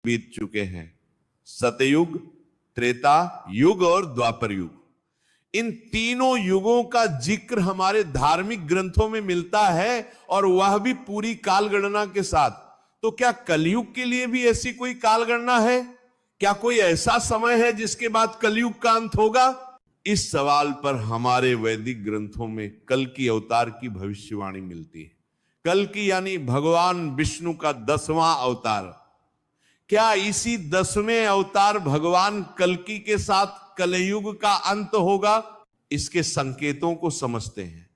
बीत चुके हैं, सतयुग, त्रेता युग और द्वापर युग। इन तीनों युगों का जिक्र हमारे धार्मिक ग्रंथों में मिलता है और वह भी पूरी काल गणना के साथ। तो क्या कलयुग के लिए भी ऐसी कोई काल गणना है? क्या कोई ऐसा समय है जिसके बाद कलयुग का अंत होगा? इस सवाल पर हमारे वैदिक ग्रंथों में कल की अवतार की भविष्यवाणी मिलती है। कल की यानी भगवान विष्णु का 10वां अवतार। क्या इसी 10वें अवतार भगवान कल्कि के साथ कलयुग का अंत होगा? इसके संकेतों को समझते हैं।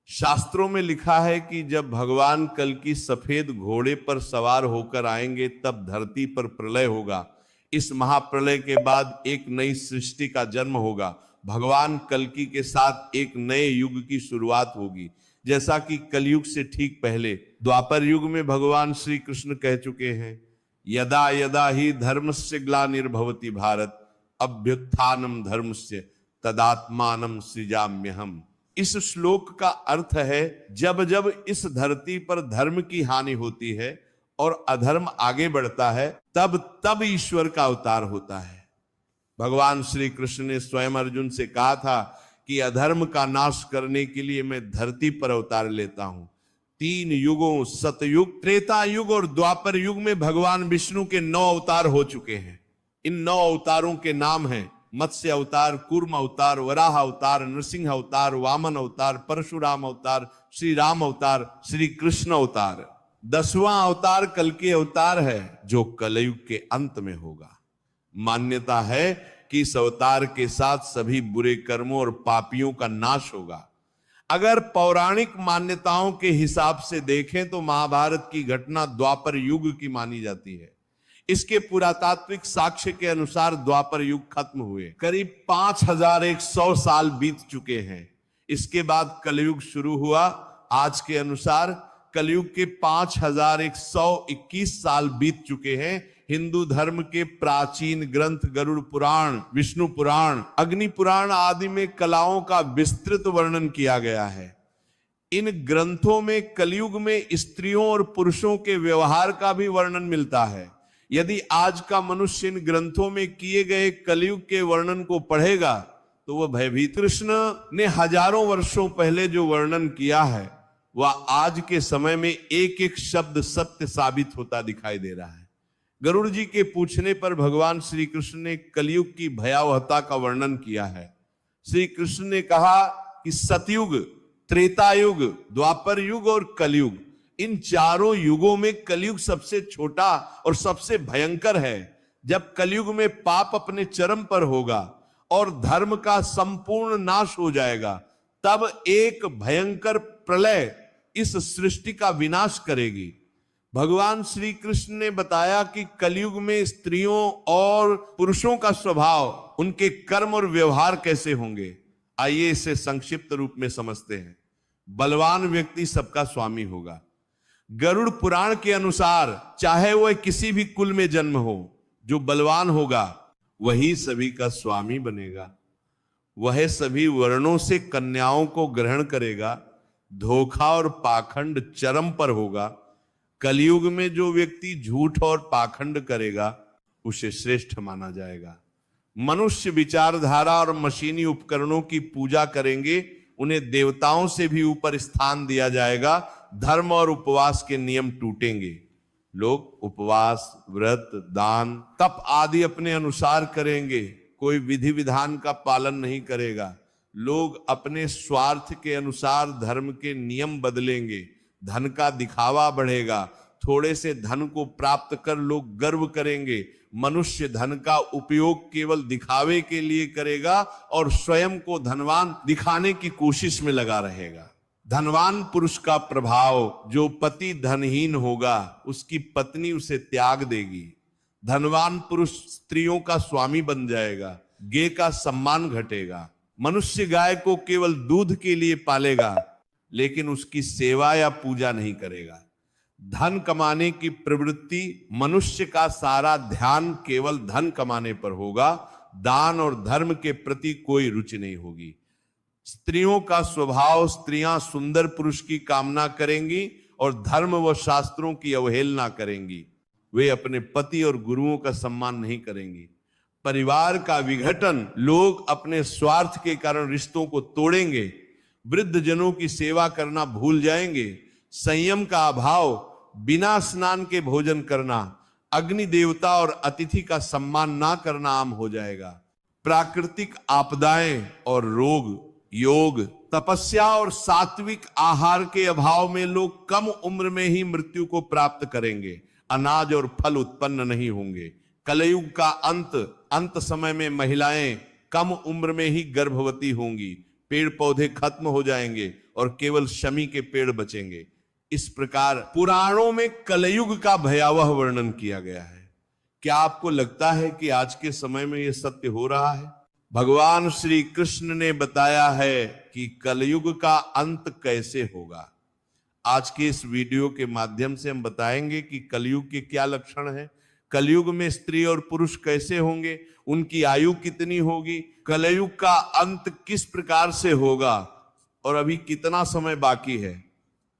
शास्त्रों में लिखा है कि जब भगवान कल्कि सफेद घोड़े पर सवार होकर आएंगे तब धरती पर प्रलय होगा। इस महाप्रलय के बाद एक नई सृष्टि का जन्म होगा। भगवान कल्कि के साथ एक नए युग की शुरुआत होगी। जैसा कि कलयुग से ठीक पहले द्वापर युग में भगवान श्री कृष्ण कह चुके हैं, यदा यदा ही धर्मस्य ग्लानिर्भवति भारत अभ्युत्थानम धर्मस्य तदात्मानं सृजाम्यहम्। इस श्लोक का अर्थ है, जब जब इस धरती पर धर्म की हानि होती है और अधर्म आगे बढ़ता है तब तब ईश्वर का अवतार होता है। भगवान श्री कृष्ण ने स्वयं अर्जुन से कहा था कि अधर्म का नाश करने के लिए मैं धरती पर अवतार लेता हूं। 3 युगों सतयुग, त्रेता युग और द्वापर युग में भगवान विष्णु के 9 अवतार हो चुके हैं। इन 9 अवतारों के नाम हैं मत्स्य अवतार, कूर्म अवतार, वराह अवतार, नृसिंह अवतार, वामन अवतार, परशुराम अवतार, श्री राम अवतार, श्री कृष्ण अवतार। 10वां अवतार कल्कि अवतार है जो कलयुग के अंत में होगा। मान्यता है कि इस अवतार के साथ सभी बुरे कर्मों और पापियों का नाश होगा। अगर पौराणिक मान्यताओं के हिसाब से देखें तो महाभारत की घटना द्वापर युग की मानी जाती है। इसके पुरातात्विक साक्ष्य के अनुसार द्वापर युग खत्म हुए करीब 5100 साल बीत चुके हैं। इसके बाद कलयुग शुरू हुआ। आज के अनुसार कलयुग के 5121 साल बीत चुके हैं। हिंदू धर्म के प्राचीन ग्रंथ गरुड़ पुराण, विष्णु पुराण, अग्नि पुराण आदि में कलाओं का विस्तृत वर्णन किया गया है। इन ग्रंथों में कलयुग में स्त्रियों और पुरुषों के व्यवहार का भी वर्णन मिलता है। यदि आज का मनुष्य इन ग्रंथों में किए गए कलयुग के वर्णन को पढ़ेगा तो वह भयभीत। कृष्ण ने हजारों वर्षों पहले जो वर्णन किया है वह आज के समय में एक एक शब्द सत्य साबित होता दिखाई दे रहा है। गरुड़ जी के पूछने पर भगवान श्री कृष्ण ने कलयुग की भयावहता का वर्णन किया है। श्री कृष्ण ने कहा कि सतयुग, त्रेता युग, द्वापर युग और कलयुग, इन चारों युगों में कलयुग सबसे छोटा और सबसे भयंकर है। जब कलयुग में पाप अपने चरम पर होगा और धर्म का संपूर्ण नाश हो जाएगा तब एक भयंकर प्रलय इस सृष्टि का विनाश करेगी। भगवान श्री कृष्ण ने बताया कि कलयुग में स्त्रियों और पुरुषों का स्वभाव, उनके कर्म और व्यवहार कैसे होंगे। आइए इसे संक्षिप्त रूप में समझते हैं। बलवान व्यक्ति सबका स्वामी होगा। गरुड़ पुराण के अनुसार चाहे वह किसी भी कुल में जन्म हो, जो बलवान होगा वही सभी का स्वामी बनेगा। वह सभी वर्णों से कन्याओं को ग्रहण करेगा। धोखा और पाखंड चरम पर होगा। कलयुग में जो व्यक्ति झूठ और पाखंड करेगा उसे श्रेष्ठ माना जाएगा। मनुष्य विचारधारा और मशीनी उपकरणों की पूजा करेंगे, उन्हें देवताओं से भी ऊपर स्थान दिया जाएगा। धर्म और उपवास के नियम टूटेंगे। लोग उपवास, व्रत, दान, तप आदि अपने अनुसार करेंगे। कोई विधि विधान का पालन नहीं करेगा। लोग अपने स्वार्थ के अनुसार धर्म के नियम बदलेंगे। धन का दिखावा बढ़ेगा। थोड़े से धन को प्राप्त कर लोग गर्व करेंगे। मनुष्य धन का उपयोग केवल दिखावे के लिए करेगा और स्वयं को धनवान दिखाने की कोशिश में लगा रहेगा। धनवान पुरुष का प्रभाव, जो पति धनहीन होगा उसकी पत्नी उसे त्याग देगी। धनवान पुरुष स्त्रियों का स्वामी बन जाएगा। गे का सम्मान घटेगा। मनुष्य गाय को केवल दूध के लिए पालेगा लेकिन उसकी सेवा या पूजा नहीं करेगा। धन कमाने की प्रवृत्ति, मनुष्य का सारा ध्यान केवल धन कमाने पर होगा। दान और धर्म के प्रति कोई रुचि नहीं होगी। स्त्रियों का स्वभाव, स्त्रियां सुंदर पुरुष की कामना करेंगी और धर्म व शास्त्रों की अवहेलना करेंगी। वे अपने पति और गुरुओं का सम्मान नहीं करेंगी। परिवार का विघटन, लोग अपने स्वार्थ के कारण रिश्तों को तोड़ेंगे। वृद्ध जनों की सेवा करना भूल जाएंगे। संयम का अभाव, बिना स्नान के भोजन करना, अग्नि देवता और अतिथि का सम्मान ना करना आम हो जाएगा। प्राकृतिक आपदाएं और रोग, योग, तपस्या और सात्विक आहार के अभाव में लोग कम उम्र में ही मृत्यु को प्राप्त करेंगे। अनाज और फल उत्पन्न नहीं होंगे। कलयुग का अंत समय में महिलाएं कम उम्र में ही गर्भवती होंगी। पेड़ पौधे खत्म हो जाएंगे और केवल शमी के पेड़ बचेंगे। इस प्रकार पुराणों में कलयुग का भयावह वर्णन किया गया है। क्या आपको लगता है कि आज के समय में यह सत्य हो रहा है? भगवान श्री कृष्ण ने बताया है कि कलयुग का अंत कैसे होगा। आज के इस वीडियो के माध्यम से हम बताएंगे कि कलयुग के क्या लक्षण हैं, कलयुग में स्त्री और पुरुष कैसे होंगे, उनकी आयु कितनी होगी, कलयुग का अंत किस प्रकार से होगा और अभी कितना समय बाकी है।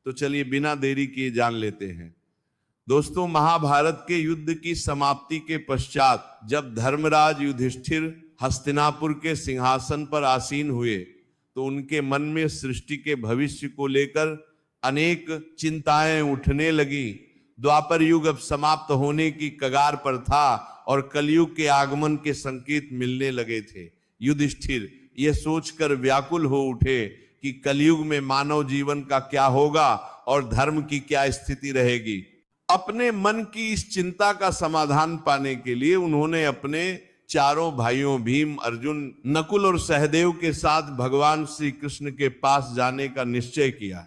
तो चलिए बिना देरी किए जान लेते हैं। दोस्तों, महाभारत के युद्ध की समाप्ति के पश्चात जब धर्मराज युधिष्ठिर हस्तिनापुर के सिंहासन पर आसीन हुए तो उनके मन में सृष्टि के भविष्य को लेकर अनेक चिंताएं उठने लगी। द्वापर युग अब समाप्त होने की कगार पर था और कलयुग के आगमन के संकेत मिलने लगे थे। युधिष्ठिर यह सोचकर व्याकुल हो उठे कि कलयुग में मानव जीवन का क्या होगा और धर्म की क्या स्थिति रहेगी। अपने मन की इस चिंता का समाधान पाने के लिए उन्होंने अपने चारों भाइयों भीम, अर्जुन, नकुल और सहदेव के साथ भगवान श्री कृष्ण के पास जाने का निश्चय किया।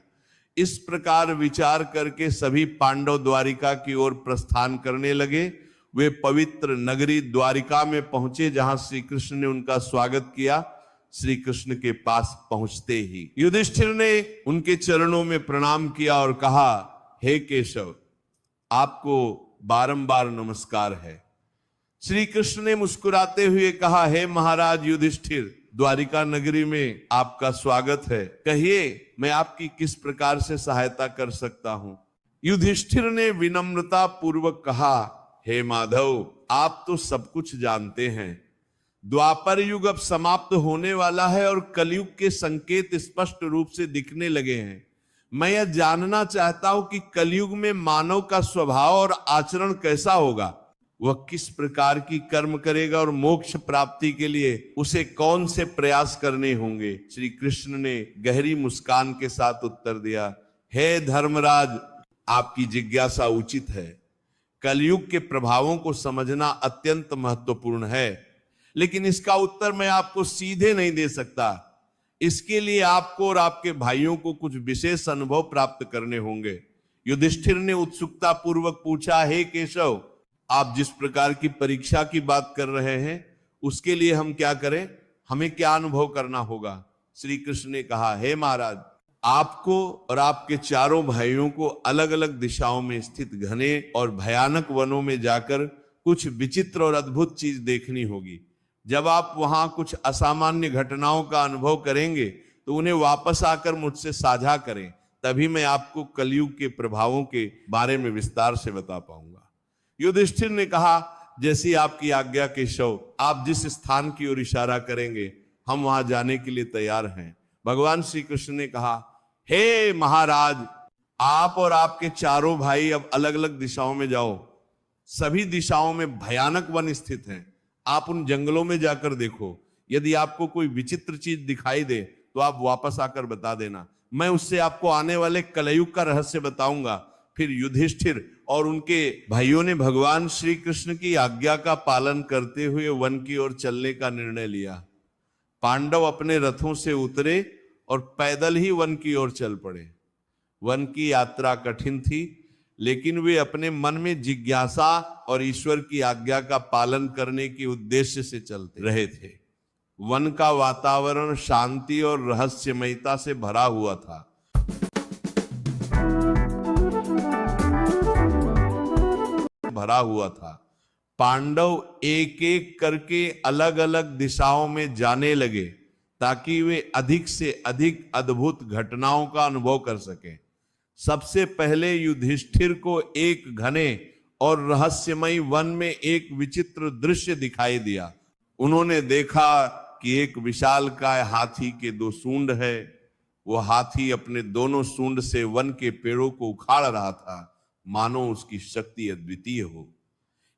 इस प्रकार विचार करके सभी पांडव द्वारिका की ओर प्रस्थान करने लगे। वे पवित्र नगरी द्वारिका में पहुंचे जहां श्री कृष्ण ने उनका स्वागत किया। श्री कृष्ण के पास पहुंचते ही युधिष्ठिर ने उनके चरणों में प्रणाम किया और कहा, हे केशव, आपको बारंबार नमस्कार है। श्री कृष्ण ने मुस्कुराते हुए कहा, हे महाराज युधिष्ठिर, द्वारिका नगरी में आपका स्वागत है। कहिए मैं आपकी किस प्रकार से सहायता कर सकता हूं। युधिष्ठिर ने विनम्रता पूर्वक कहा, हे माधव, आप तो सब कुछ जानते हैं। द्वापर युग अब समाप्त होने वाला है और कलयुग के संकेत स्पष्ट रूप से दिखने लगे हैं। मैं यह जानना चाहता हूं कि कलयुग में मानव का स्वभाव और आचरण कैसा होगा। वह किस प्रकार की कर्म करेगा और मोक्ष प्राप्ति के लिए उसे कौन से प्रयास करने होंगे। श्री कृष्ण ने गहरी मुस्कान के साथ उत्तर दिया, हे धर्मराज, आपकी जिज्ञासा उचित है। कलयुग के प्रभावों को समझना अत्यंत महत्वपूर्ण है, लेकिन इसका उत्तर मैं आपको सीधे नहीं दे सकता। इसके लिए आपको और आपके भाइयों को कुछ विशेष अनुभव प्राप्त करने होंगे। युधिष्ठिर ने उत्सुकता पूर्वक पूछा, हे केशव, आप जिस प्रकार की परीक्षा की बात कर रहे हैं उसके लिए हम क्या करें, हमें क्या अनुभव करना होगा। श्री कृष्ण ने कहा, हे महाराज, आपको और आपके चारों भाइयों को अलग अलग दिशाओं में स्थित घने और भयानक वनों में जाकर कुछ विचित्र और अद्भुत चीज देखनी होगी। जब आप वहां कुछ असामान्य घटनाओं का अनुभव करेंगे तो उन्हें वापस आकर मुझसे साझा करें, तभी मैं आपको कलयुग के प्रभावों के बारे में विस्तार से बता पाऊंगा। युधिष्ठिर ने कहा, जैसी आपकी आज्ञा केशव, आप जिस स्थान की ओर इशारा करेंगे हम वहां जाने के लिए तैयार हैं। भगवान श्री कृष्ण ने कहा, हे महाराज, आप और आपके चारों भाई अब अलग अलग दिशाओं में जाओ। सभी दिशाओं में भयानक वन स्थित हैं। आप उन जंगलों में जाकर देखो। यदि आपको कोई विचित्र चीज दिखाई दे तो आप वापस आकर बता देना। मैं उससे आपको आने वाले कलयुग का रहस्य बताऊंगा। फिर युधिष्ठिर और उनके भाइयों ने भगवान श्री कृष्ण की आज्ञा का पालन करते हुए वन की ओर चलने का निर्णय लिया। पांडव अपने रथों से उतरे और पैदल ही वन की ओर चल पड़े। वन की यात्रा कठिन थी, लेकिन वे अपने मन में जिज्ञासा और ईश्वर की आज्ञा का पालन करने के उद्देश्य से चलते रहे थे। वन का वातावरण शांति और रहस्यमयता से भरा हुआ था। पांडव एक एक करके अलग अलग दिशाओं में जाने लगे ताकि वे अधिक से अधिक अद्भुत घटनाओं का अनुभव कर सकें। सबसे पहले युधिष्ठिर को एक घने और रहस्यमयी वन में एक विचित्र दृश्य दिखाई दिया। उन्होंने देखा कि एक विशालकाय हाथी के 2 सूंड है। वो हाथी अपने दोनों सूंड से वन के पेड़ों को उखाड़ रहा था, मानो उसकी शक्ति अद्वितीय हो।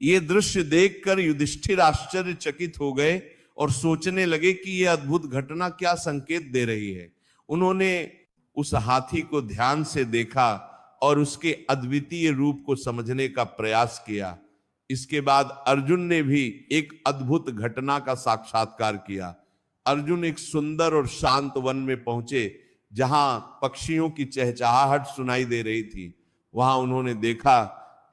ये दृश्य देखकर युधिष्ठिर आश्चर्यचकित हो गए और सोचने लगे कि यह अद्भुत घटना क्या संकेत दे रही है। उन्होंने उस हाथी को ध्यान से देखा और उसके अद्वितीय रूप को समझने का प्रयास किया। इसके बाद अर्जुन ने भी एक अद्भुत घटना का साक्षात्कार किया। अर्जुन एक सुंदर और शांत वन में पहुंचे जहां पक्षियों की चहचहाहट सुनाई दे रही थी। वहां उन्होंने देखा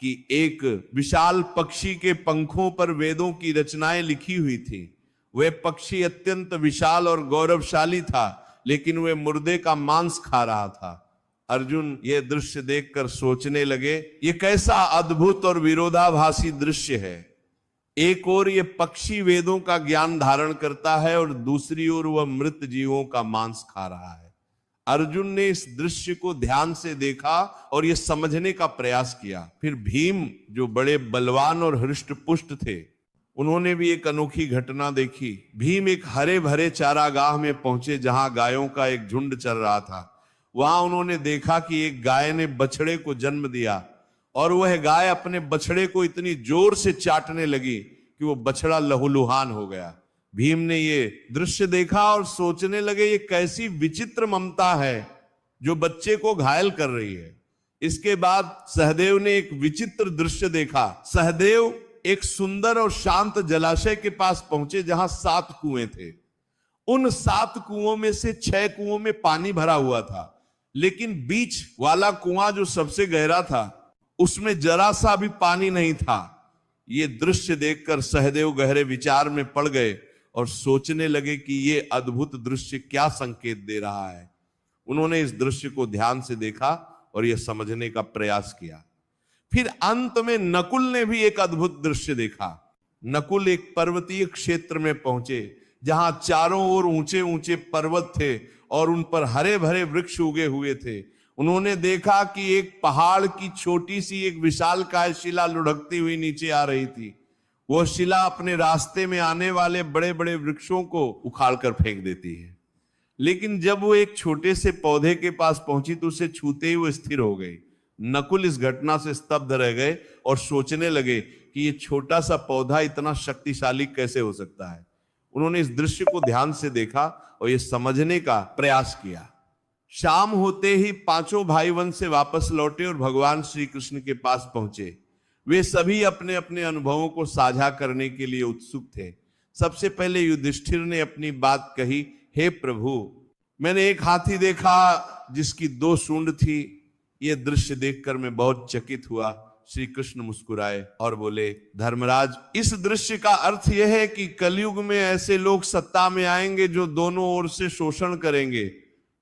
कि एक विशाल पक्षी के पंखों पर वेदों की रचनाएं लिखी हुई थी। वह पक्षी अत्यंत विशाल और गौरवशाली था, लेकिन वह मुर्दे का मांस खा रहा था। अर्जुन यह दृश्य देखकर सोचने लगे, यह कैसा अद्भुत और विरोधाभासी दृश्य है। एक ओर यह पक्षी वेदों का ज्ञान धारण करता है और दूसरी ओर वह मृत जीवों का मांस खा रहा है। अर्जुन ने इस दृश्य को ध्यान से देखा और यह समझने का प्रयास किया। फिर भीम, जो बड़े बलवान और हृष्ट-पुष्ट थे, उन्होंने भी एक अनोखी घटना देखी। भीम एक हरे भरे चारागाह में पहुंचे जहां गायों का एक झुंड चल रहा था। वहां उन्होंने देखा कि एक गाय ने बछड़े को जन्म दिया और वह गाय अपने बछड़े को इतनी जोर से चाटने लगी कि वो बछड़ा लहूलुहान हो गया। भीम ने ये दृश्य देखा और सोचने लगे, ये कैसी विचित्र ममता है जो बच्चे को घायल कर रही है। इसके बाद सहदेव ने एक विचित्र दृश्य देखा। सहदेव एक सुंदर और शांत जलाशय के पास पहुंचे जहां 7 कुएं थे। उन 7 कुओं में से 6 कुओं में पानी भरा हुआ था, लेकिन बीच वाला कुआं जो सबसे गहरा था उसमें जरा सा भी पानी नहीं था। ये दृश्य देखकर सहदेव गहरे विचार में पड़ गए और सोचने लगे कि ये अद्भुत दृश्य क्या संकेत दे रहा है। उन्होंने इस दृश्य को ध्यान से देखा और यह समझने का प्रयास किया। फिर अंत में नकुल ने भी एक अद्भुत दृश्य देखा। नकुल एक पर्वतीय क्षेत्र में पहुंचे जहां चारों ओर ऊंचे ऊंचे पर्वत थे और उन पर हरे भरे वृक्ष उगे हुए थे। उन्होंने देखा कि एक पहाड़ की छोटी सी एक विशालकाय शिला लुढ़कती हुई नीचे आ रही थी। वह शिला अपने रास्ते में आने वाले बड़े बड़े वृक्षों को उखाड़कर फेंक देती है, लेकिन जब वो एक छोटे से पौधे के पास पहुंची तो उसे छूते ही वो स्थिर हो गई। नकुल इस घटना से स्तब्ध रह गए और सोचने लगे कि ये छोटा सा पौधा इतना शक्तिशाली कैसे हो सकता है। उन्होंने इस दृश्य को ध्यान से देखा और ये समझने का प्रयास किया। शाम होते ही 5 भाई वन से वापस लौटे और भगवान श्री कृष्ण के पास पहुंचे। वे सभी अपने अपने अनुभवों को साझा करने के लिए उत्सुक थे। सबसे पहले युधिष्ठिर ने अपनी बात कही, हे प्रभु, मैंने एक हाथी देखा जिसकी 2 सूंड थी। यह दृश्य देखकर मैं बहुत चकित हुआ। श्री कृष्ण मुस्कुराए और बोले, धर्मराज, इस दृश्य का अर्थ यह है कि कलयुग में ऐसे लोग सत्ता में आएंगे जो दोनों ओर से शोषण करेंगे।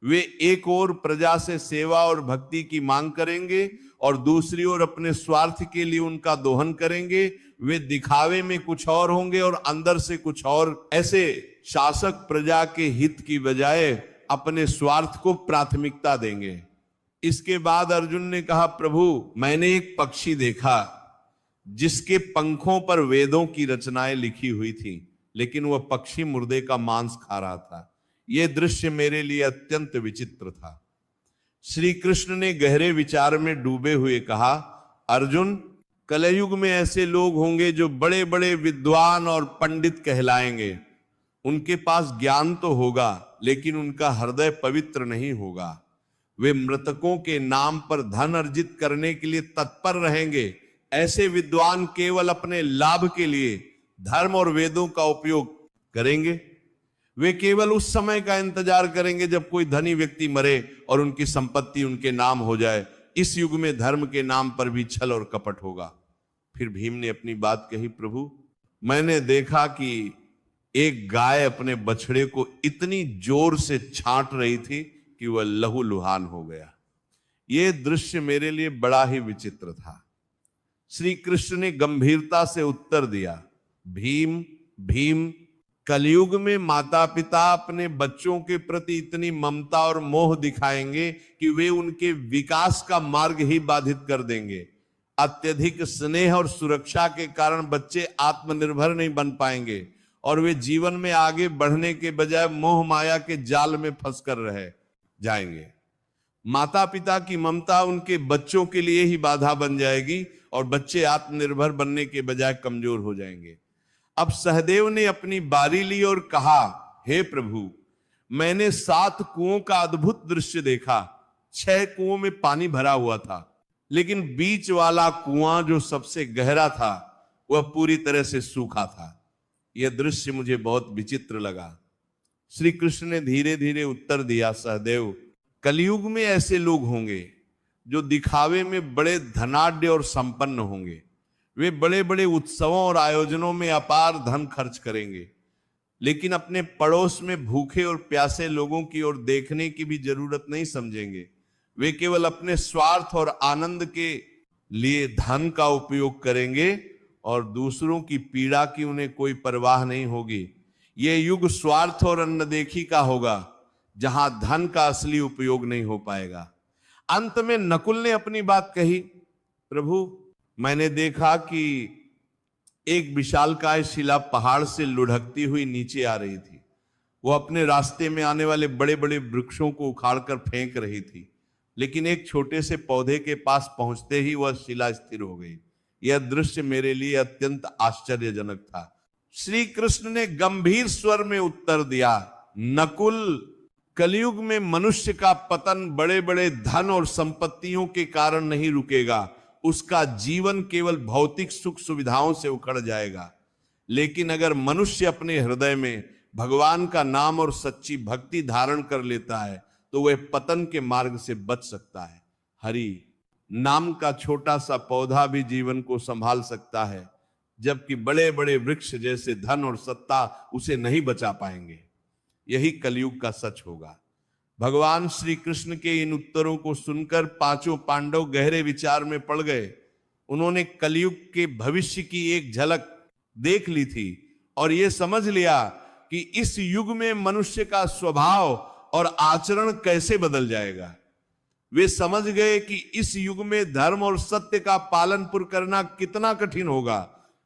वे एक ओर प्रजा से सेवा और भक्ति की मांग करेंगे और दूसरी ओर अपने स्वार्थ के लिए उनका दोहन करेंगे। वे दिखावे में कुछ और होंगे और अंदर से कुछ और। ऐसे शासक प्रजा के हित की बजाय अपने स्वार्थ को प्राथमिकता देंगे। इसके बाद अर्जुन ने कहा, प्रभु, मैंने एक पक्षी देखा जिसके पंखों पर वेदों की रचनाएं लिखी हुई थी, लेकिन वह पक्षी मुर्दे का मांस खा रहा था। यह दृश्य मेरे लिए अत्यंत विचित्र था। श्री कृष्ण ने गहरे विचार में डूबे हुए कहा, अर्जुन, कलयुग में ऐसे लोग होंगे जो बड़े बड़े विद्वान और पंडित कहलाएंगे। उनके पास ज्ञान तो होगा, लेकिन उनका हृदय पवित्र नहीं होगा। वे मृतकों के नाम पर धन अर्जित करने के लिए तत्पर रहेंगे। ऐसे विद्वान केवल अपने लाभ के लिए धर्म और वेदों का उपयोग करेंगे। वे केवल उस समय का इंतजार करेंगे जब कोई धनी व्यक्ति मरे और उनकी संपत्ति उनके नाम हो जाए। इस युग में धर्म के नाम पर भी छल और कपट होगा। फिर भीम ने अपनी बात कही, प्रभु, मैंने देखा कि एक गाय अपने बछड़े को इतनी जोर से छांट रही थी कि वह लहूलुहान हो गया। यह दृश्य मेरे लिए बड़ा ही विचित्र था। श्री कृष्ण ने गंभीरता से उत्तर दिया, भीम, भीम, कलयुग में माता पिता अपने बच्चों के प्रति इतनी ममता और मोह दिखाएंगे कि वे उनके विकास का मार्ग ही बाधित कर देंगे। अत्यधिक स्नेह और सुरक्षा के कारण बच्चे आत्मनिर्भर नहीं बन पाएंगे और वे जीवन में आगे बढ़ने के बजाय मोह माया के जाल में फंस कर रह जाएंगे। माता पिता की ममता उनके बच्चों के लिए ही बाधा बन जाएगी और बच्चे आत्मनिर्भर बनने के बजाय कमजोर हो जाएंगे। अब सहदेव ने अपनी बारी ली और कहा, हे प्रभु, मैंने 7 कुओं का अद्भुत दृश्य देखा। 6 कुओं में पानी भरा हुआ था, लेकिन बीच वाला कुआं जो सबसे गहरा था वह पूरी तरह से सूखा था। यह दृश्य मुझे बहुत विचित्र लगा। श्री कृष्ण ने धीरे धीरे उत्तर दिया, सहदेव, कलयुग में ऐसे लोग होंगे जो दिखावे में बड़े धनाढ्य और संपन्न होंगे। वे बड़े बड़े उत्सवों और आयोजनों में अपार धन खर्च करेंगे, लेकिन अपने पड़ोस में भूखे और प्यासे लोगों की ओर देखने की भी जरूरत नहीं समझेंगे। वे केवल अपने स्वार्थ और आनंद के लिए धन का उपयोग करेंगे और दूसरों की पीड़ा की उन्हें कोई परवाह नहीं होगी। यह युग स्वार्थ और अनदेखी का होगा, जहां धन का असली उपयोग नहीं हो पाएगा। अंत में नकुल ने अपनी बात कही, प्रभु, मैंने देखा कि एक विशालकाय शिला पहाड़ से लुढ़कती हुई नीचे आ रही थी। वो अपने रास्ते में आने वाले बड़े बड़े वृक्षों को उखाड़कर फेंक रही थी, लेकिन एक छोटे से पौधे के पास पहुंचते ही वह शिला स्थिर हो गई। यह दृश्य मेरे लिए अत्यंत आश्चर्यजनक था। श्री कृष्ण ने गंभीर स्वर में उत्तर दिया, नकुल, कलयुग में मनुष्य का पतन बड़े बड़े धन और संपत्तियों के कारण नहीं रुकेगा। उसका जीवन केवल भौतिक सुख सुविधाओं से उखड़ जाएगा। लेकिन अगर मनुष्य अपने हृदय में भगवान का नाम और सच्ची भक्ति धारण कर लेता है तो वह पतन के मार्ग से बच सकता है। हरि नाम का छोटा सा पौधा भी जीवन को संभाल सकता है, जबकि बड़े बड़े वृक्ष जैसे धन और सत्ता उसे नहीं बचा पाएंगे। यही कलयुग का सच होगा। भगवान श्री कृष्ण के इन उत्तरों को सुनकर 5 पांडव गहरे विचार में पड़ गए। उन्होंने कलयुग के भविष्य की एक झलक देख ली थी और यह समझ लिया कि इस युग में मनुष्य का स्वभाव और आचरण कैसे बदल जाएगा। वे समझ गए कि इस युग में धर्म और सत्य का पालन पूर्ण करना कितना कठिन होगा,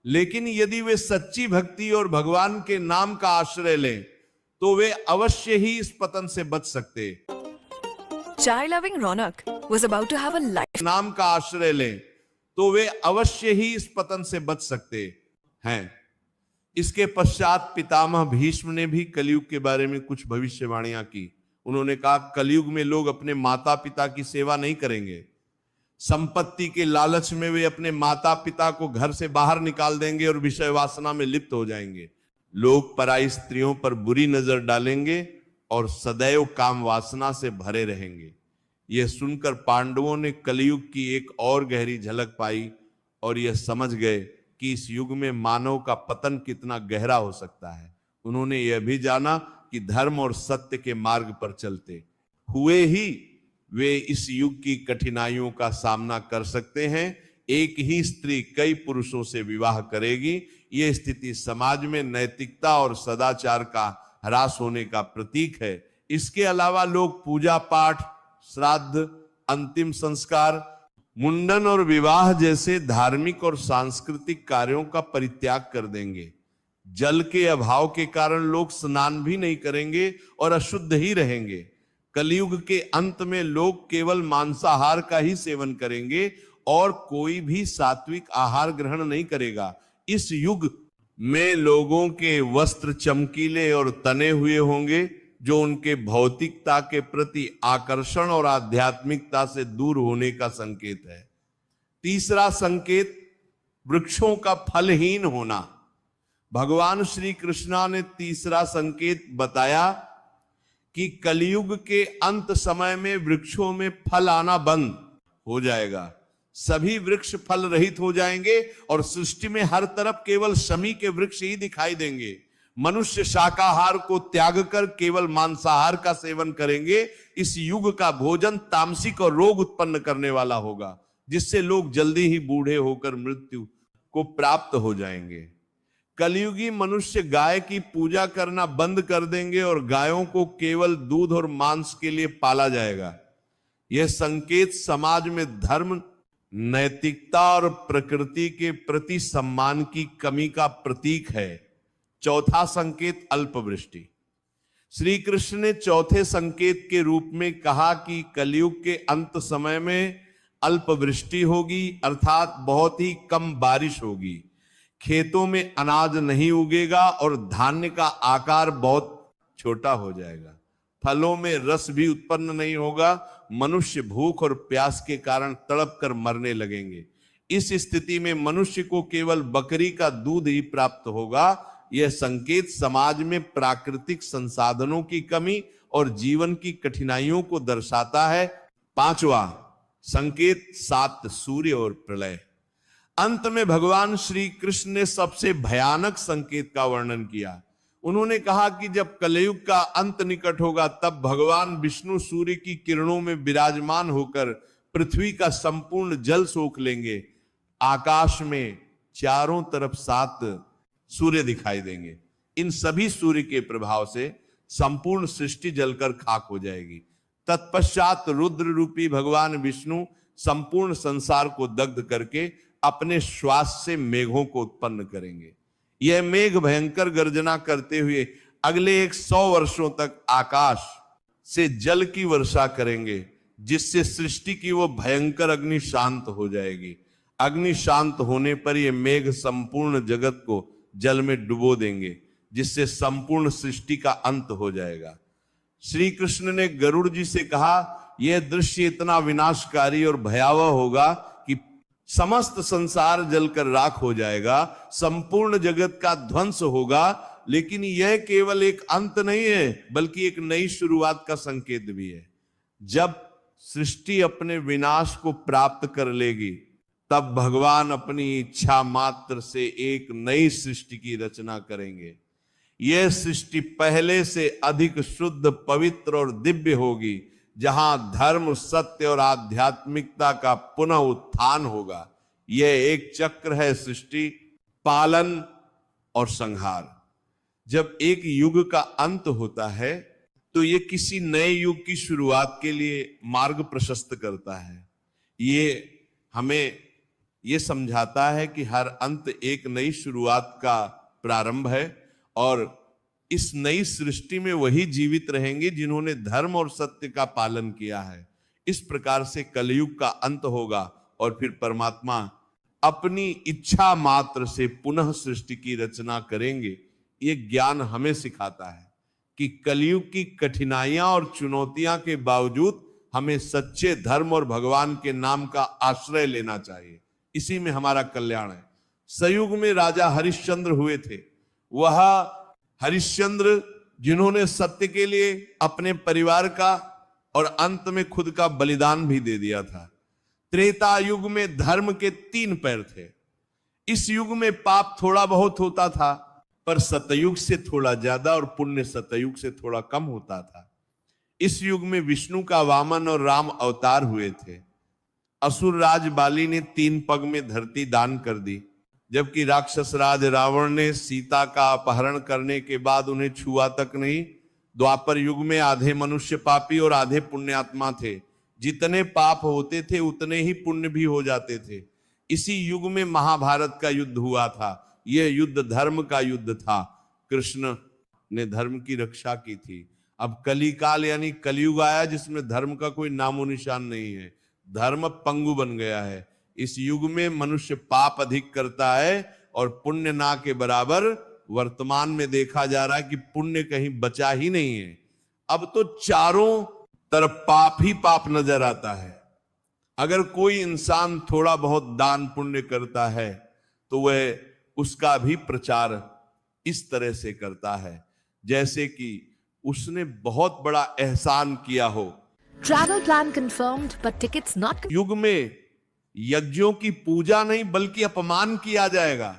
लेकिन यदि वे सच्ची भक्ति और भगवान के नाम का आश्रय लें तो वे अवश्य ही इस पतन से बच सकते। Chai loving Ronak was about to have a life. नाम का आश्रय लें तो वे अवश्य ही इस पतन से बच सकते हैं। इसके पश्चात पितामह भीष्म ने भी कलयुग के बारे में कुछ भविष्यवाणियां की। उन्होंने कहा, कलयुग में लोग अपने माता पिता की सेवा नहीं करेंगे। संपत्ति के लालच में वे अपने माता पिता को घर से बाहर निकाल देंगे और विषय वासना में लिप्त हो जाएंगे। लोग पराई स्त्रियों पर बुरी नजर डालेंगे और सदैव काम वासना से भरे रहेंगे। यह सुनकर पांडवों ने कलयुग की एक और गहरी झलक पाई और यह समझ गए कि इस युग में मानव का पतन कितना गहरा हो सकता है। उन्होंने यह भी जाना कि धर्म और सत्य के मार्ग पर चलते हुए ही वे इस युग की कठिनाइयों का सामना कर सकते हैं। एक ही स्त्री कई पुरुषों से विवाह करेगी। यह स्थिति समाज में नैतिकता और सदाचार का ह्रास होने का प्रतीक है। इसके अलावा लोग पूजा पाठ, श्राद्ध, अंतिम संस्कार, मुंडन और विवाह जैसे धार्मिक और सांस्कृतिक कार्यों का परित्याग कर देंगे। जल के अभाव के कारण लोग स्नान भी नहीं करेंगे और अशुद्ध ही रहेंगे। कलयुग के अंत में लोग केवल मांसाहार का ही सेवन करेंगे और कोई भी सात्विक आहार ग्रहण नहीं करेगा। इस युग में लोगों के वस्त्र चमकीले और तने हुए होंगे, जो उनके भौतिकता के प्रति आकर्षण और आध्यात्मिकता से दूर होने का संकेत है। तीसरा संकेत, वृक्षों का फलहीन होना। भगवान श्री कृष्णा ने तीसरा संकेत बताया कि कलयुग के अंत समय में वृक्षों में फल आना बंद हो जाएगा। सभी वृक्ष फल रहित हो जाएंगे और सृष्टि में हर तरफ केवल शमी के वृक्ष ही दिखाई देंगे। मनुष्य शाकाहार को त्याग कर केवल मांसाहार का सेवन करेंगे। इस युग का भोजन तामसिक और रोग उत्पन्न करने वाला होगा, जिससे लोग जल्दी ही बूढ़े होकर मृत्यु को प्राप्त हो जाएंगे। कलयुगी मनुष्य गाय की पूजा करना बंद कर देंगे और गायों को केवल दूध और मांस के लिए पाला जाएगा। यह संकेत समाज में धर्म नैतिकता और प्रकृति के प्रति सम्मान की कमी का प्रतीक है। चौथा संकेत अल्पवृष्टि। श्री कृष्ण ने चौथे संकेत के रूप में कहा कि कलयुग के अंत समय में अल्पवृष्टि होगी, अर्थात बहुत ही कम बारिश होगी, खेतों में अनाज नहीं उगेगा और धान्य का आकार बहुत छोटा हो जाएगा, फलों में रस भी उत्पन्न नहीं होगा, मनुष्य भूख और प्यास के कारण तड़प कर मरने लगेंगे। इस स्थिति में मनुष्य को केवल बकरी का दूध ही प्राप्त होगा। यह संकेत समाज में प्राकृतिक संसाधनों की कमी और जीवन की कठिनाइयों को दर्शाता है। पांचवा संकेत 7 सूर्य और प्रलय। अंत में भगवान श्री कृष्ण ने सबसे भयानक संकेत का वर्णन किया। उन्होंने कहा कि जब कलयुग का अंत निकट होगा तब भगवान विष्णु सूर्य की किरणों में विराजमान होकर पृथ्वी का संपूर्ण जल सोख लेंगे। आकाश में चारों तरफ 7 सूर्य दिखाई देंगे। इन सभी सूर्य के प्रभाव से संपूर्ण सृष्टि जलकर खाक हो जाएगी। तत्पश्चात रुद्र रूपी भगवान विष्णु संपूर्ण संसार को दग्ध करके अपने श्वास से मेघों को उत्पन्न करेंगे। यह मेघ भयंकर गर्जना करते हुए अगले 100 वर्षों तक आकाश से जल की वर्षा करेंगे, जिससे सृष्टि की वो भयंकर अग्नि शांत हो जाएगी। अग्नि शांत होने पर यह मेघ संपूर्ण जगत को जल में डुबो देंगे, जिससे संपूर्ण सृष्टि का अंत हो जाएगा। श्री कृष्ण ने गरुड़ जी से कहा, यह दृश्य इतना विनाशकारी और भयावह होगा कि समस्त संसार जलकर राख हो जाएगा, संपूर्ण जगत का ध्वंस होगा। लेकिन यह केवल एक अंत नहीं है, बल्कि एक नई शुरुआत का संकेत भी है। जब सृष्टि अपने विनाश को प्राप्त कर लेगी, तब भगवान अपनी इच्छा मात्र से एक नई सृष्टि की रचना करेंगे। यह सृष्टि पहले से अधिक शुद्ध, पवित्र और दिव्य होगी, जहां धर्म, सत्य और आध्यात्मिकता का पुनः उत्थान होगा। यह एक चक्र है, सृष्टि, पालन और संहार। जब एक युग का अंत होता है तो यह किसी नए युग की शुरुआत के लिए मार्ग प्रशस्त करता है। ये हमें यह समझाता है कि हर अंत एक नई शुरुआत का प्रारंभ है और इस नई सृष्टि में वही जीवित रहेंगे जिन्होंने धर्म और सत्य का पालन किया है। इस प्रकार से कलयुग का अंत होगा और फिर परमात्मा अपनी इच्छा मात्र से पुनः सृष्टि की रचना करेंगे। ये ज्ञान हमें सिखाता है कि कलयुग की कठिनाइयां और चुनौतियां के बावजूद हमें सच्चे धर्म और भगवान के नाम का आश्रय लेना चाहिए। इसी में हमारा कल्याण है। सयुग में राजा हरिश्चंद्र हुए थे। वह हरिश्चंद्र जिन्होंने सत्य के लिए अपने परिवार का और अंत में खुद का बलिदान भी दे दिया था। त्रेता युग में धर्म के 3 पैर थे। इस युग में पाप थोड़ा बहुत होता था, पर सतयुग से थोड़ा ज्यादा और पुण्य सतयुग से थोड़ा कम होता था। इस युग में विष्णु का वामन और राम अवतार हुए थे। असुर राज बाली ने 3 पग में धरती दान कर दी, जबकि राक्षस राज रावण ने सीता का अपहरण करने के बाद उन्हें छुआ तक नहीं। द्वापर युग में आधे मनुष्य पापी और आधे पुण्यात्मा थे। जितने पाप होते थे उतने ही पुण्य भी हो जाते थे। इसी युग में महाभारत का युद्ध हुआ था। यह युद्ध धर्म का युद्ध था। कृष्ण ने धर्म की रक्षा की थी। अब कलिकाल यानी कलयुग आया, जिसमें धर्म का कोई नामो निशान नहीं है। धर्म पंगु बन गया है। इस युग में मनुष्य पाप अधिक करता है और पुण्य ना के बराबर। वर्तमान में देखा जा रहा है कि पुण्य कहीं बचा ही नहीं है। अब तो चारों तरफ पाप ही पाप नजर आता है। अगर कोई इंसान थोड़ा बहुत दान पुण्य करता है तो वह उसका भी प्रचार इस तरह से करता है जैसे कि उसने बहुत बड़ा एहसान किया हो। Travel plan confirmed, but tickets not. युग में यज्ञों की पूजा नहीं बल्कि अपमान किया जाएगा।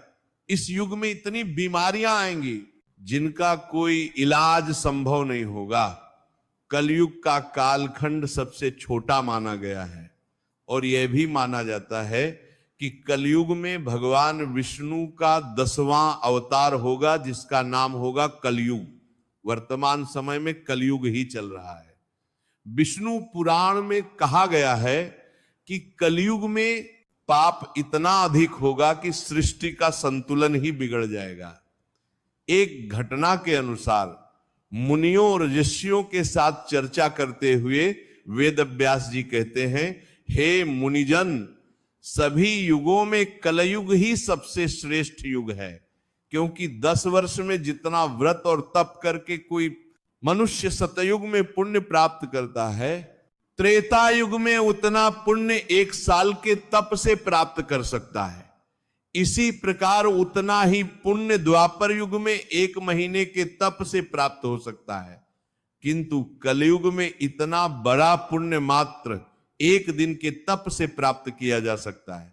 इस युग में इतनी बीमारियां आएंगी जिनका कोई इलाज संभव नहीं होगा। कलयुग का कालखंड सबसे छोटा माना गया है और यह भी माना जाता है कि कलयुग में भगवान विष्णु का 10वां अवतार होगा, जिसका नाम होगा कलयुग। वर्तमान समय में कलयुग ही चल रहा है। विष्णु पुराण में कहा गया है कि कलयुग में पाप इतना अधिक होगा कि सृष्टि का संतुलन ही बिगड़ जाएगा। एक घटना के अनुसार मुनियों और ऋषियों के साथ चर्चा करते हुए वेद व्यास जी कहते हैं, हे मुनिजन, सभी युगों में कलयुग ही सबसे श्रेष्ठ युग है, क्योंकि 10 वर्ष में जितना व्रत और तप करके कोई मनुष्य सतयुग में पुण्य प्राप्त करता है, त्रेता युग में उतना पुण्य 1 साल के तप से प्राप्त कर सकता है। इसी प्रकार उतना ही पुण्य द्वापर युग में 1 महीने के तप से प्राप्त हो सकता है, किंतु कलयुग में इतना बड़ा पुण्य मात्र 1 दिन के तप से प्राप्त किया जा सकता है।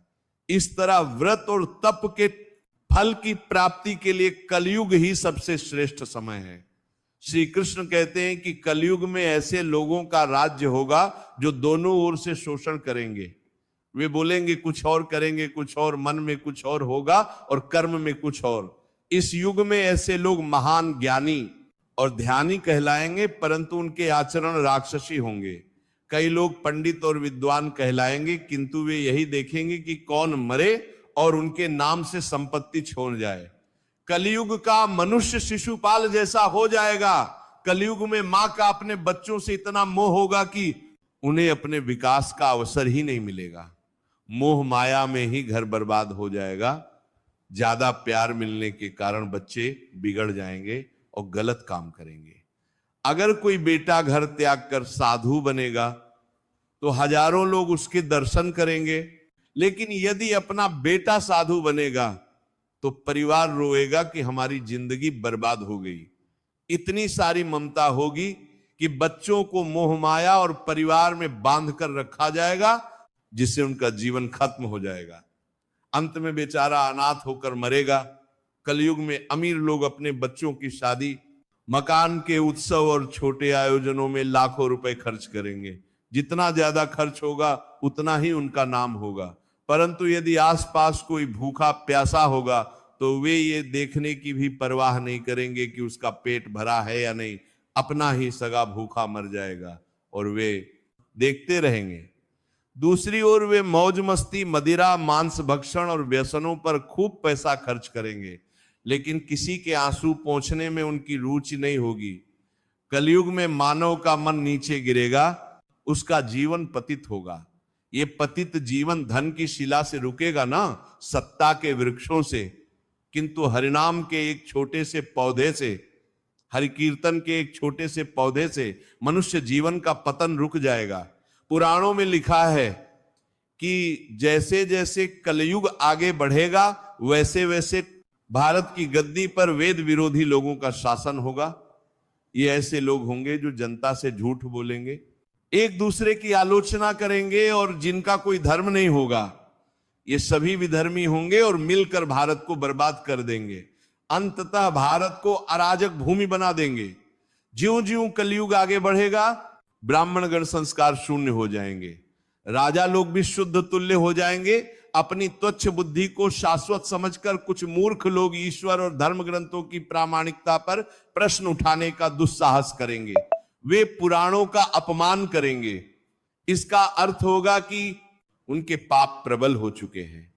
इस तरह व्रत और तप के फल की प्राप्ति के लिए कलयुग ही सबसे श्रेष्ठ समय है। श्री कृष्ण कहते हैं कि कलयुग में ऐसे लोगों का राज्य होगा जो दोनों ओर से शोषण करेंगे। वे बोलेंगे कुछ और, करेंगे कुछ और, मन में कुछ और होगा और कर्म में कुछ और। इस युग में ऐसे लोग महान ज्ञानी और ध्यानी कहलाएंगे, परंतु उनके आचरण राक्षसी होंगे। कई लोग पंडित और विद्वान कहलाएंगे, किंतु वे यही देखेंगे कि कौन मरे और उनके नाम से संपत्ति छोड़ जाए। कलयुग का मनुष्य शिशुपाल जैसा हो जाएगा। कलयुग में मां का अपने बच्चों से इतना मोह होगा कि उन्हें अपने विकास का अवसर ही नहीं मिलेगा। मोह माया में ही घर बर्बाद हो जाएगा। ज्यादा प्यार मिलने के कारण बच्चे बिगड़ जाएंगे और गलत काम करेंगे। अगर कोई बेटा घर त्याग कर साधु बनेगा तो हजारों लोग उसके दर्शन करेंगे, लेकिन यदि अपना बेटा साधु बनेगा तो परिवार रोएगा कि हमारी जिंदगी बर्बाद हो गई। इतनी सारी ममता होगी कि बच्चों को मोह माया और परिवार में बांध कर रखा जाएगा, जिससे उनका जीवन खत्म हो जाएगा। अंत में बेचारा अनाथ होकर मरेगा। कलयुग में अमीर लोग अपने बच्चों की शादी, मकान के उत्सव और छोटे आयोजनों में लाखों रुपए खर्च करेंगे। जितना ज्यादा खर्च होगा उतना ही उनका नाम होगा। परंतु यदि आसपास कोई भूखा प्यासा होगा तो वे ये देखने की भी परवाह नहीं करेंगे कि उसका पेट भरा है या नहीं। अपना ही सगा भूखा मर जाएगा और वे देखते रहेंगे। दूसरी ओर वे मौज मस्ती, मदिरा, मांस भक्षण और व्यसनों पर खूब पैसा खर्च करेंगे, लेकिन किसी के आंसू पोंछने में उनकी रुचि नहीं होगी। कलयुग में मानव का मन नीचे गिरेगा, उसका जीवन पतित होगा। ये पतित जीवन धन की शिला से रुकेगा ना, सत्ता के वृक्षों से, किंतु हरिनाम के एक छोटे से पौधे से, हरि कीर्तन के एक छोटे से पौधे से मनुष्य जीवन का पतन रुक जाएगा। पुराणों में लिखा है कि जैसे जैसे कलयुग आगे बढ़ेगा वैसे वैसे भारत की गद्दी पर वेद विरोधी लोगों का शासन होगा। ये ऐसे लोग होंगे जो जनता से झूठ बोलेंगे, एक दूसरे की आलोचना करेंगे और जिनका कोई धर्म नहीं होगा। ये सभी विधर्मी होंगे और मिलकर भारत को बर्बाद कर देंगे। अंततः भारत को अराजक भूमि बना देंगे। ज्यों ज्यों कलयुग आगे बढ़ेगा ब्राह्मणगण संस्कार शून्य हो जाएंगे, राजा लोग भी शुद्ध तुल्य हो जाएंगे। अपनी तुच्छ बुद्धि को शाश्वत समझकर कुछ मूर्ख लोग ईश्वर और धर्म ग्रंथों की प्रामाणिकता पर प्रश्न उठाने का दुस्साहस करेंगे। वे पुराणों का अपमान करेंगे। इसका अर्थ होगा कि उनके पाप प्रबल हो चुके हैं।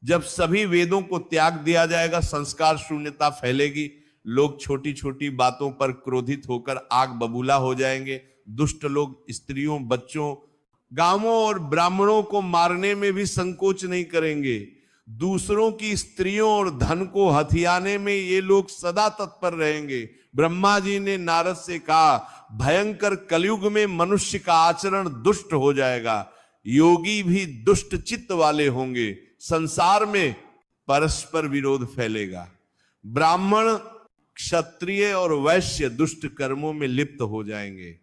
जब सभी वेदों को त्याग दिया जाएगा, संस्कार शून्यता फैलेगी। लोग छोटी छोटी बातों पर क्रोधित होकर आग बबूला हो जाएंगे। दुष्ट लोग स्त्रियों, बच्चों, गांवों और ब्राह्मणों को मारने में भी संकोच नहीं करेंगे। दूसरों की स्त्रियों और धन को हथियाने में ये लोग सदा तत्पर रहेंगे। ब्रह्मा जी ने नारद से कहा, भयंकर कलयुग में मनुष्य का आचरण दुष्ट हो जाएगा, योगी भी दुष्ट चित्त वाले होंगे, संसार में परस्पर विरोध फैलेगा। ब्राह्मण, क्षत्रिय और वैश्य दुष्ट कर्मों में लिप्त हो जाएंगे।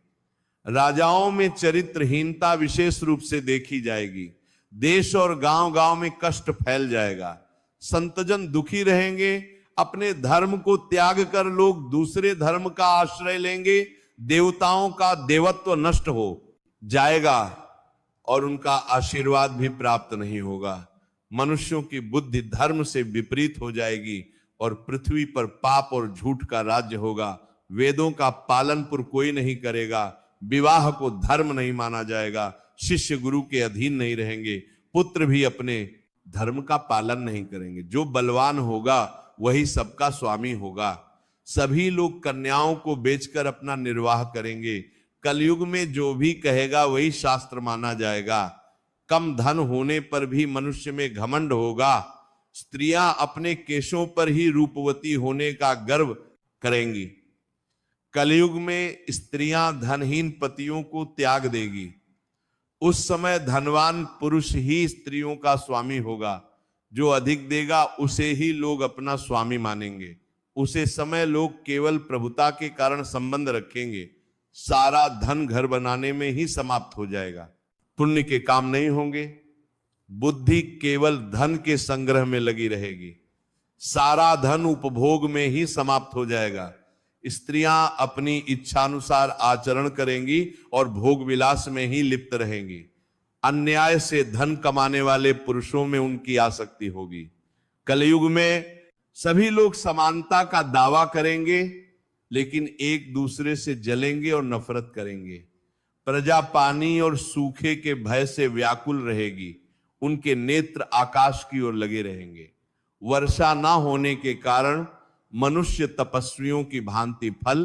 राजाओं में चरित्रहीनता विशेष रूप से देखी जाएगी। देश और गांव गांव में कष्ट फैल जाएगा। संतजन दुखी रहेंगे। अपने धर्म को त्याग कर लोग दूसरे धर्म का आश्रय लेंगे। देवताओं का देवत्व नष्ट हो जाएगा और उनका आशीर्वाद भी प्राप्त नहीं होगा। मनुष्यों की बुद्धि धर्म से विपरीत हो जाएगी और पृथ्वी पर पाप और झूठ का राज्य होगा। वेदों का पालन पुर कोई नहीं करेगा। विवाह को धर्म नहीं माना जाएगा। शिष्य गुरु के अधीन नहीं रहेंगे। पुत्र भी अपने धर्म का पालन नहीं करेंगे। जो बलवान होगा वही सबका स्वामी होगा। सभी लोग कन्याओं को बेचकर अपना निर्वाह करेंगे। कलयुग में जो भी कहेगा वही शास्त्र माना जाएगा। कम धन होने पर भी मनुष्य में घमंड होगा। स्त्रियां अपने केशों पर ही रूपवती होने का गर्व करेंगी। कलयुग में स्त्रियां धनहीन पतियों को त्याग देगी। उस समय धनवान पुरुष ही स्त्रियों का स्वामी होगा। जो अधिक देगा उसे ही लोग अपना स्वामी मानेंगे। उसे समय लोग केवल प्रभुता के कारण संबंध रखेंगे। सारा धन घर बनाने में ही समाप्त हो जाएगा। पुण्य के काम नहीं होंगे। बुद्धि केवल धन के संग्रह में लगी रहेगी। सारा धन उपभोग में ही समाप्त हो जाएगा। स्त्रियां अपनी इच्छानुसार आचरण करेंगी और भोग विलास में ही लिप्त रहेंगी। अन्याय से धन कमाने वाले पुरुषों में उनकी आसक्ति होगी। कलयुग में सभी लोग समानता का दावा करेंगे, लेकिन एक दूसरे से जलेंगे और नफरत करेंगे। प्रजा पानी और सूखे के भय से व्याकुल रहेगी। उनके नेत्र आकाश की ओर लगे रहेंगे। वर्षा ना होने के कारण मनुष्य तपस्वियों की भांति फल,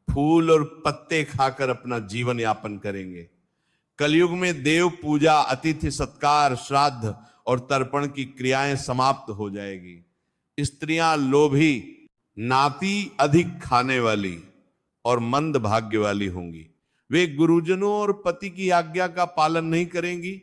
फूल और पत्ते खाकर अपना जीवन यापन करेंगे। कलयुग में देव पूजा, अतिथि सत्कार, श्राद्ध और तर्पण की क्रियाएं समाप्त हो जाएगी। स्त्रियां लोभी, नाती अधिक खाने वाली और मंद भाग्य वाली होंगी। वे गुरुजनों और पति की आज्ञा का पालन नहीं करेंगी,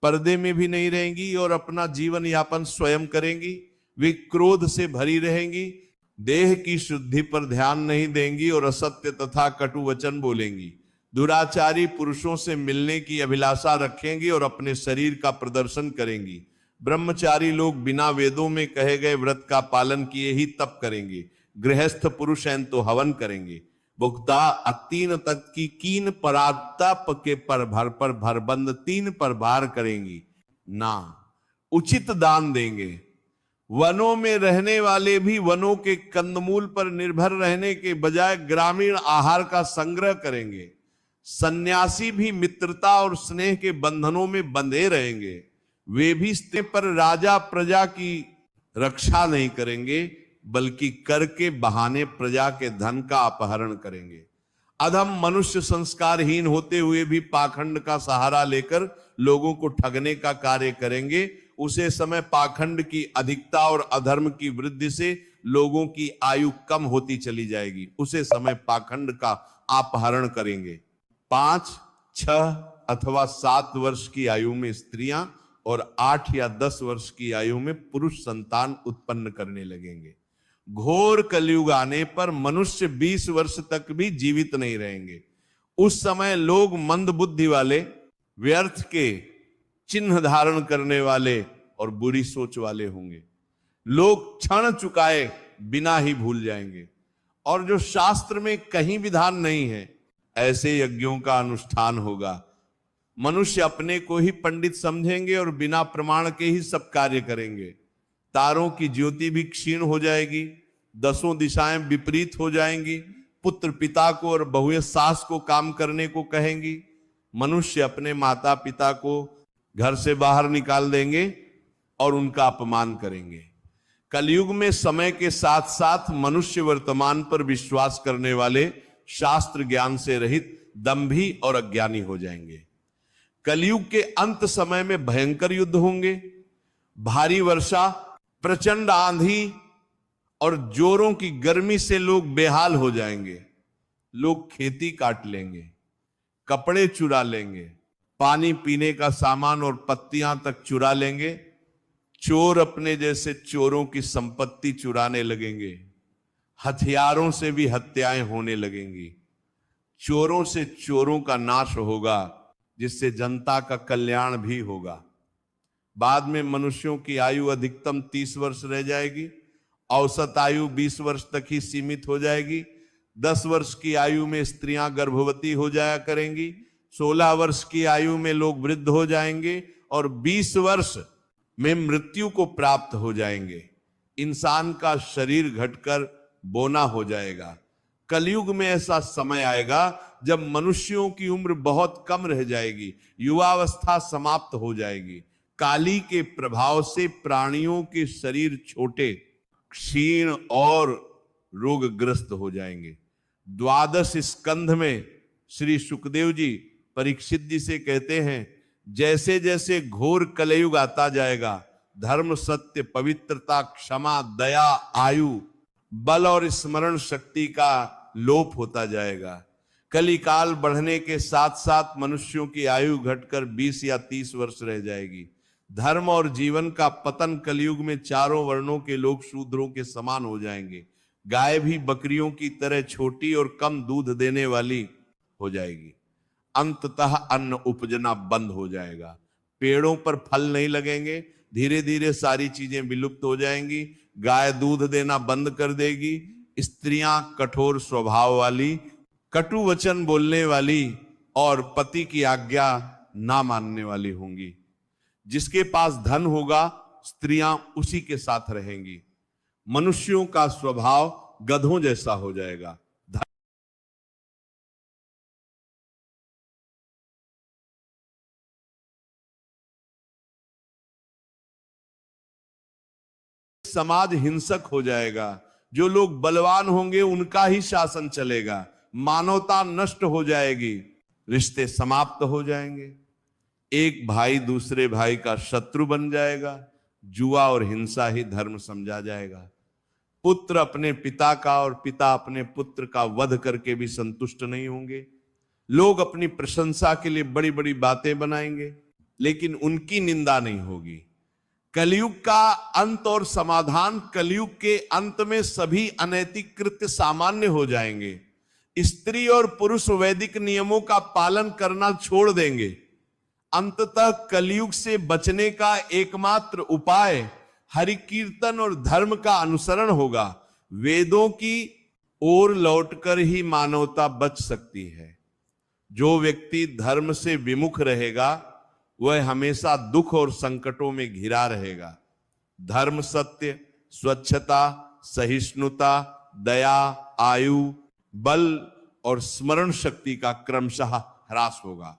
पर्दे में भी नहीं रहेंगी और अपना जीवन यापन स्वयं करेंगी। वे क्रोध से भरी रहेंगी, देह की शुद्धि पर ध्यान नहीं देंगी और असत्य तथा कटु वचन बोलेंगी। दुराचारी पुरुषों से मिलने की अभिलाषा रखेंगी और अपने शरीर का प्रदर्शन करेंगी। ब्रह्मचारी लोग बिना वेदों में कहे गए व्रत का पालन किए ही तप करेंगे। गृहस्थ पुरुष हैं तो हवन करेंगे। भुक्ता अतीन तक की कीन परातप के पर भरबंद तीन पर भार करेंगी ना। उचित दान देंगे। वनों में रहने वाले भी वनों के कंदमूल पर निर्भर रहने के बजाय ग्रामीण आहार का संग्रह करेंगे। सन्यासी भी मित्रता और स्नेह के बंधनों में बंधे रहेंगे। वे भी स्त्रियों पर राजा प्रजा की रक्षा नहीं करेंगे, बल्कि कर के बहाने प्रजा के धन का अपहरण करेंगे। अधम मनुष्य संस्कारहीन होते हुए भी पाखंड का सहारा लेकर लोगों को ठगने का कार्य करेंगे। उसे समय पाखंड की अधिकता और अधर्म की वृद्धि से लोगों की आयु कम होती चली जाएगी। उसे समय पाखंड का अपहरण करेंगे। 5, 6 अथवा 7 वर्ष की आयु में स्त्रियां और 8 या 10 वर्ष की आयु में पुरुष संतान उत्पन्न करने लगेंगे। घोर कलयुग आने पर मनुष्य 20 वर्ष तक भी जीवित नहीं रहेंगे। उस समय लोग मंद बुद्धि वाले, व्यर्थ के चिन्ह धारण करने वाले और बुरी सोच वाले होंगे। लोग क्षण चुकाए बिना ही भूल जाएंगे और जो शास्त्र में कहीं विधान नहीं है ऐसे यज्ञों का अनुष्ठान होगा। मनुष्य अपने को ही पंडित समझेंगे और बिना प्रमाण के ही सब कार्य करेंगे। तारों की ज्योति भी क्षीण हो जाएगी। 10 दिशाएं विपरीत हो जाएंगी। पुत्र पिता को और बहुएं सास को काम करने को कहेंगी। मनुष्य अपने माता पिता को घर से बाहर निकाल देंगे और उनका अपमान करेंगे। कलयुग में समय के साथ साथ मनुष्य वर्तमान पर विश्वास करने वाले, शास्त्र ज्ञान से रहित, दंभी और अज्ञानी हो जाएंगे। कलयुग के अंत समय में भयंकर युद्ध होंगे। भारी वर्षा, प्रचंड आंधी और जोरों की गर्मी से लोग बेहाल हो जाएंगे। लोग खेती काट लेंगे, कपड़े चुरा लेंगे, पानी पीने का सामान और पत्तियां तक चुरा लेंगे। चोर अपने जैसे चोरों की संपत्ति चुराने लगेंगे। हथियारों से भी हत्याएं होने लगेंगी। चोरों से चोरों का नाश होगा, जिससे जनता का कल्याण भी होगा। बाद में मनुष्यों की आयु अधिकतम 30 वर्ष रह जाएगी। औसत आयु 20 वर्ष तक ही सीमित हो जाएगी। 10 वर्ष की आयु में स्त्रियां गर्भवती हो जाया करेंगी। 16 वर्ष की आयु में लोग वृद्ध हो जाएंगे और 20 वर्ष में मृत्यु को प्राप्त हो जाएंगे। इंसान का शरीर घटकर बोना हो जाएगा। कलयुग में ऐसा समय आएगा जब मनुष्यों की उम्र बहुत कम रह जाएगी। युवावस्था समाप्त हो जाएगी। काली के प्रभाव से प्राणियों के शरीर छोटे, क्षीण और रोगग्रस्त हो जाएंगे। 12 स्कंध में श्री सुखदेव जी परीक्षित जी से कहते हैं, जैसे जैसे घोर कलयुग आता जाएगा, धर्म, सत्य, पवित्रता, क्षमा, दया, आयु, बल और स्मरण शक्ति का लोप होता जाएगा। कलिकाल बढ़ने के साथ साथ मनुष्यों की आयु घटकर 20 या 30 वर्ष रह जाएगी। धर्म और जीवन का पतन कलयुग में चारों वर्णों के लोग शूद्रों के समान हो जाएंगे। गाय भी बकरियों की तरह छोटी और कम दूध देने वाली हो जाएगी। अंततः अन्न उपजना बंद हो जाएगा। पेड़ों पर फल नहीं लगेंगे। धीरे धीरे सारी चीजें विलुप्त हो जाएंगी। गाय दूध देना बंद कर देगी। स्त्रियां कठोर स्वभाव वाली, कटु वचन बोलने वाली और पति की आज्ञा ना मानने वाली होंगी। जिसके पास धन होगा, स्त्रियां उसी के साथ रहेंगी। मनुष्यों का स्वभाव गधों जैसा हो जाएगा। समाज हिंसक हो जाएगा। जो लोग बलवान होंगे उनका ही शासन चलेगा। मानवता नष्ट हो जाएगी। रिश्ते समाप्त हो जाएंगे। एक भाई दूसरे भाई का शत्रु बन जाएगा। जुआ और हिंसा ही धर्म समझा जाएगा। पुत्र अपने पिता का और पिता अपने पुत्र का वध करके भी संतुष्ट नहीं होंगे। लोग अपनी प्रशंसा के लिए बड़ी बड़ी बातें बनाएंगे, लेकिन उनकी निंदा नहीं होगी। कलयुग का अंत और समाधान, कलयुग के अंत में सभी अनैतिक कृत्य सामान्य हो जाएंगे। स्त्री और पुरुष वैदिक नियमों का पालन करना छोड़ देंगे। अंततः कलयुग से बचने का एकमात्र उपाय हरि कीर्तन और धर्म का अनुसरण होगा। वेदों की ओर लौटकर ही मानवता बच सकती है। जो व्यक्ति धर्म से विमुख रहेगा वह हमेशा दुख और संकटों में घिरा रहेगा। धर्म, सत्य, स्वच्छता, सहिष्णुता, दया, आयु, बल और स्मरण शक्ति का क्रमशः ह्रास होगा।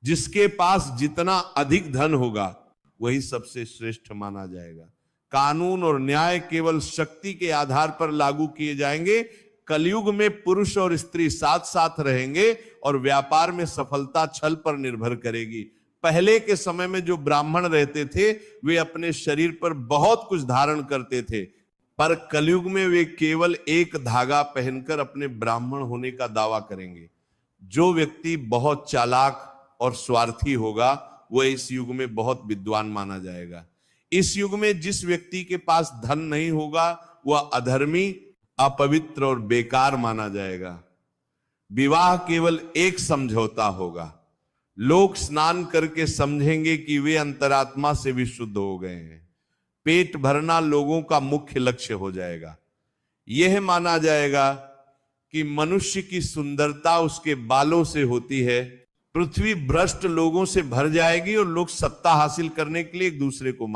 जिसके पास जितना अधिक धन होगा वही सबसे श्रेष्ठ माना जाएगा। कानून और न्याय केवल शक्ति के आधार पर लागू किए जाएंगे। कलयुग में पुरुष और स्त्री साथ साथ रहेंगे और व्यापार में सफलता छल पर निर्भर करेगी। पहले के समय में जो ब्राह्मण रहते थे वे अपने शरीर पर बहुत कुछ धारण करते थे, पर कलयुग में वे केवल एक धागा पहनकर अपने ब्राह्मण होने का दावा करेंगे। जो व्यक्ति बहुत चालाक और स्वार्थी होगा वह इस युग में बहुत विद्वान माना जाएगा। इस युग में जिस व्यक्ति के पास धन नहीं होगा वह अधर्मी, अपवित्र और बेकार माना जाएगा। विवाह केवल एक समझौता होगा। लोग स्नान करके समझेंगे कि वे अंतरात्मा से विशुद्ध हो गए हैं। पेट भरना लोगों का मुख्य लक्ष्य हो जाएगा। यह माना जाएगा कि मनुष्य की सुंदरता उसके बालों से होती है। पृथ्वी भ्रष्ट लोगों से भर जाएगी और लोग सत्ता हासिल करने के लिए एक दूसरे को मारेंगे।